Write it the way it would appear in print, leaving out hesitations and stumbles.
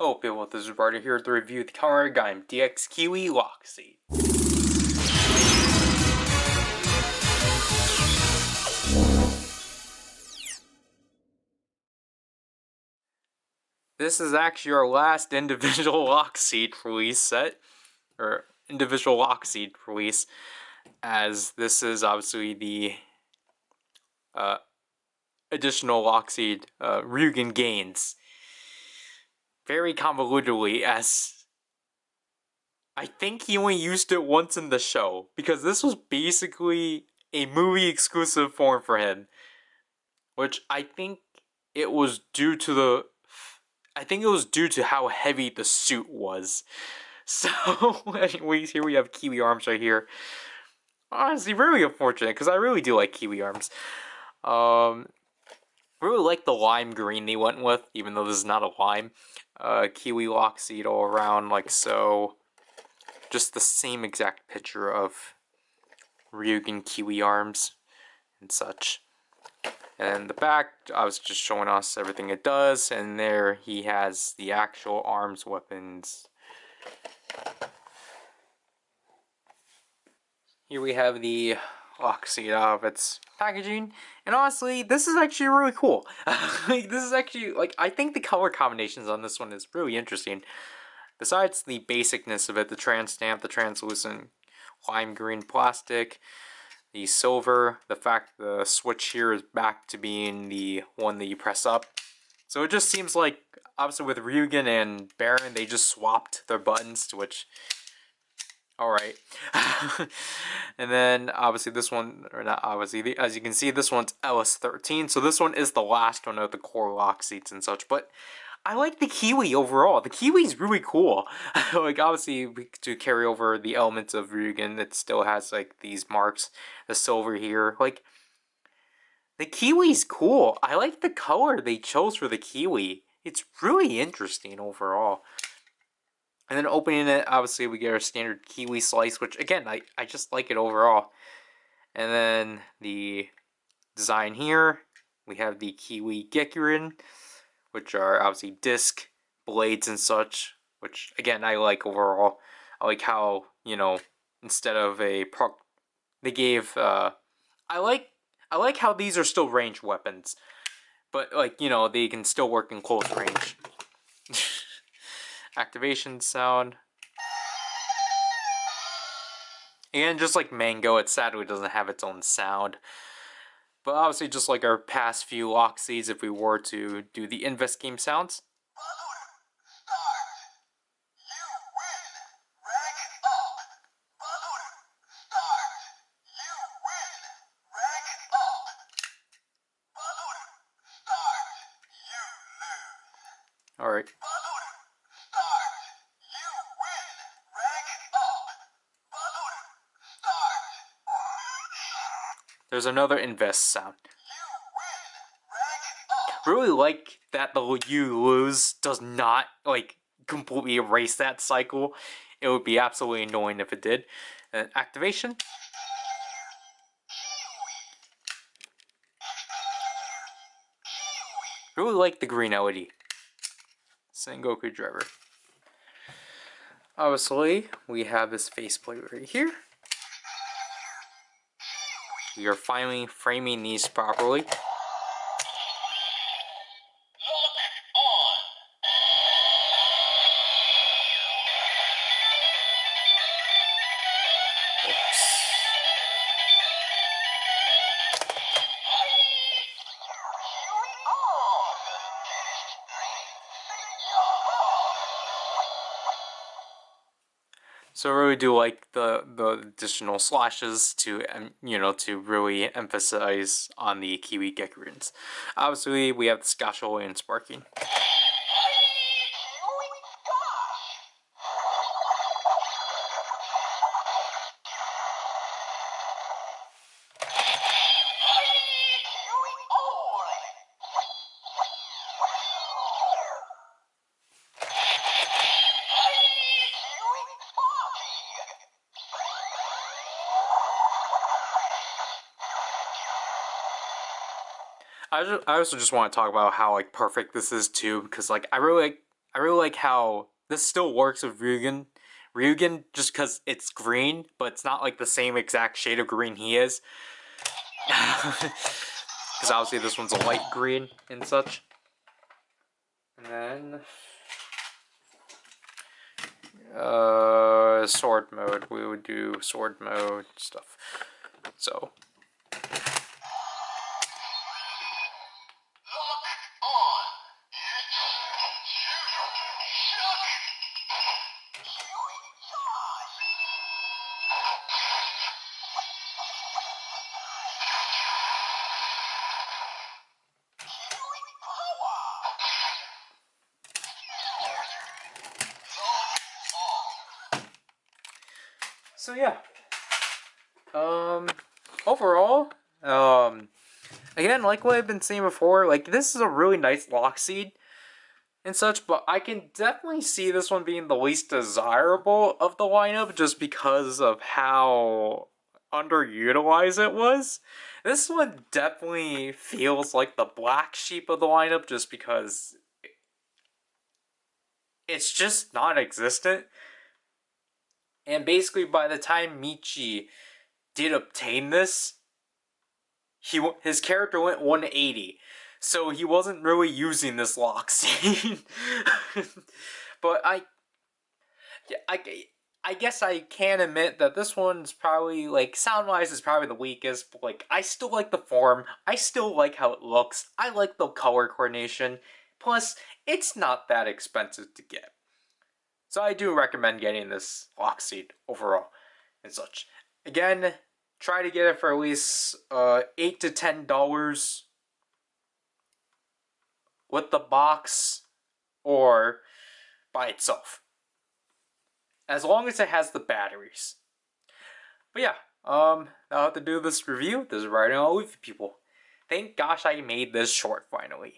Hello people, this is Ryder here to review the Kamen Rider Gaim DX Kiwi Lockseed. This is actually our last individual Lockseed release set, or individual Lockseed release, as this is obviously the additional Lockseed Ryugen gains. Very convolutedly, as I think he only used it once in the show, because this was basically a movie exclusive form for him, which I think it was due to how heavy the suit was. So, anyways, here we have Kiwi arms right here. Honestly, really unfortunate, because I really do like Kiwi arms. Really like the lime green they went with, even though this is not a lime. Kiwi Lockseed all around, like so. Just the same exact picture of Ryugen Kiwi arms and such. And the back, I was just showing us everything it does, and there he has the actual arms weapons. Here we have the Lockseed of its packaging, and honestly, this is actually really cool. This is actually, like, I think the color combinations on this one is really interesting. Besides the basicness of it, the trans stamp, the translucent lime green plastic, the silver, the fact the switch here is back to being the one that you press up. So it just seems like, obviously with Ryugen and Baron, they just swapped their buttons, which, alright. And then, obviously this one, or not obviously, as you can see, this one's LS13, so this one is the last one of the core Lockseeds and such, but I like the Kiwi overall. The Kiwi's really cool. Like, obviously, to carry over the elements of Ryugen, it still has, like, these marks. The silver here. Like, the Kiwi's cool. I like the color they chose for the Kiwi. It's really interesting overall. And then opening it, obviously, we get our standard Kiwi slice, which, again, I just like it overall. And then the design here, we have the Kiwi Gekurin, which are obviously disc blades and such, which again I like overall. I like how, you know, instead of a proc, they gave I like how these are still ranged weapons, but, like, you know, they can still work in close range. Activation sound. And just like Mango, it sadly doesn't have its own sound. But obviously, just like our past few Lockseeds, if we were to do the Invest game sounds. Alright. There's another invest sound. Really like that the you lose does not, like, completely erase that cycle. It would be absolutely annoying if it did. And activation. Really like the green LED. Sengoku driver. Obviously, we have this faceplate right here. We are finally framing these properly. So I really do like the additional slashes to, you know, to really emphasize on the Kiwi Gekurins. Obviously, we have the Scotch and Sparking. I also just want to talk about how, like, perfect this is too, because, like, I really I really like how this still works with Ryugen. Ryugen, just because it's green, but it's not like the same exact shade of green he is. Because obviously this one's a light green and such. And then sword mode. We would do sword mode stuff. So yeah. Overall, again, like what I've been saying before, like this is a really nice Lockseed and such, but I can definitely see this one being the least desirable of the lineup just because of how underutilized it was. This one definitely feels like the black sheep of the lineup just because it's just non-existent. And basically by the time Michi did obtain this, his character went 180. So he wasn't really using this lock scene. But I guess I can admit that this one's probably, like, sound-wise is probably the weakest, but, like, I still like the form, I still like how it looks, I like the color coordination, plus, it's not that expensive to get. So I do recommend getting this Lockseed overall, and such. Again, try to get it for at least $8 to $10 with the box or by itself, as long as it has the batteries. But yeah, I'll have to do this review. This is Ryder, and I'll leave you people. Thank gosh I made this short finally.